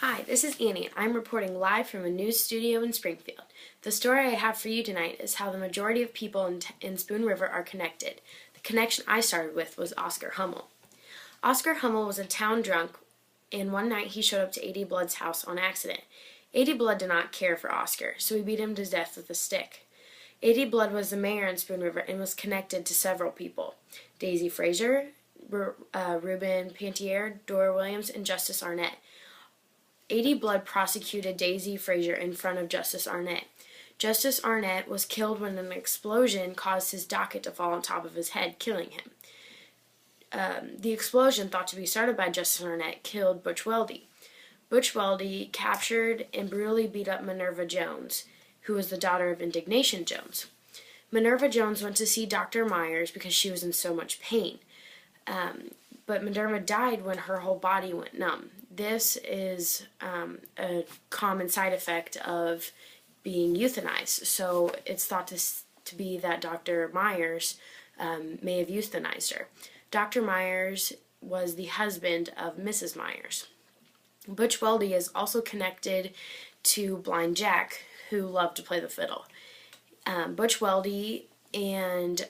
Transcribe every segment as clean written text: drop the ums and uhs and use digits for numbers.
Hi, this is Annie, and I'm reporting live from a news studio in Springfield. The story I have for you tonight is how the majority of people in Spoon River are connected. The connection I started with was Oscar Hummel. Oscar Hummel was a town drunk, and one night he showed up to A.D. Blood's house on accident. A.D. Blood did not care for Oscar, so he beat him to death with a stick. A.D. Blood was the mayor in Spoon River and was connected to several people: Daisy Frazier, Reuben Pantier, Dora Williams, and Justice Arnett. A.D. Blood prosecuted Daisy Frazier in front of Justice Arnett. Justice Arnett was killed when an explosion caused his docket to fall on top of his head, killing him. The explosion, thought to be started by Justice Arnett, killed Butch Weldy. Butch Weldy captured and brutally beat up Minerva Jones, who was the daughter of Indignation Jones. Minerva Jones went to see Dr. Myers because she was in so much pain. But Minerva died when her whole body went numb. This is a common side effect of being euthanized. So it's thought to be that Dr. Myers may have euthanized her. Dr. Myers was the husband of Mrs. Myers. Butch Weldy is also connected to Blind Jack, who loved to play the fiddle. Butch Weldy and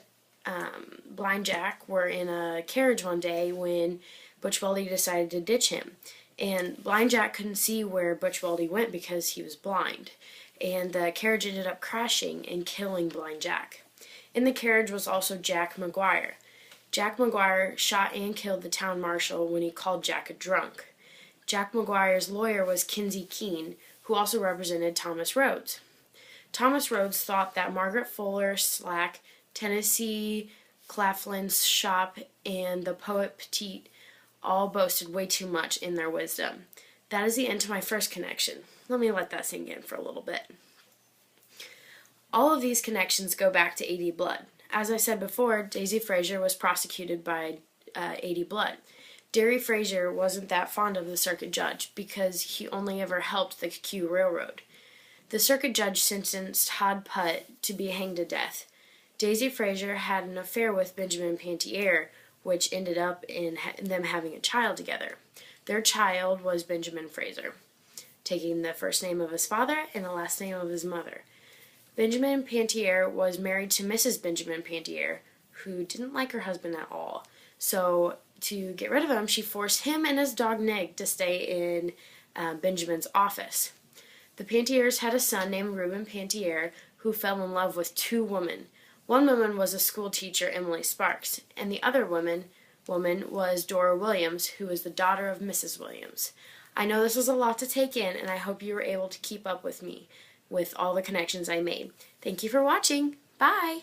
Blind Jack were in a carriage one day when Butch Weldy decided to ditch him. And Blind Jack couldn't see where Butch Weldy went because he was blind. And the carriage ended up crashing and killing Blind Jack. In the carriage was also Jack McGuire. Jack McGuire shot and killed the town marshal when he called Jack a drunk. Jack McGuire's lawyer was Kinsey Keene, who also represented Thomas Rhodes. Thomas Rhodes thought that Margaret Fuller Slack, Tennessee Claflin's shop, and the poet Petit all boasted way too much in their wisdom. That is the end to my first connection. Let me let that sink in for a little bit. All of these connections go back to A.D. Blood. As I said before, Daisy Frazier was prosecuted by A.D. Blood. Derry Frazier wasn't that fond of the circuit judge because he only ever helped the Q Railroad. The circuit judge sentenced Todd Putt to be hanged to death. Daisy Frazier had an affair with Benjamin Pantier, which ended up in them having a child together. Their child was Benjamin Fraser, taking the first name of his father and the last name of his mother. Benjamin Pantier was married to Mrs. Benjamin Pantier, who didn't like her husband at all. So to get rid of him, she forced him and his dog Nig to stay in Benjamin's office. The Pantiers had a son named Reuben Pantier who fell in love with two women. One woman was a school teacher, Emily Sparks, and the other woman was Dora Williams, who was the daughter of Mrs. Williams. I know this was a lot to take in, and I hope you were able to keep up with me with all the connections I made. Thank you for watching. Bye!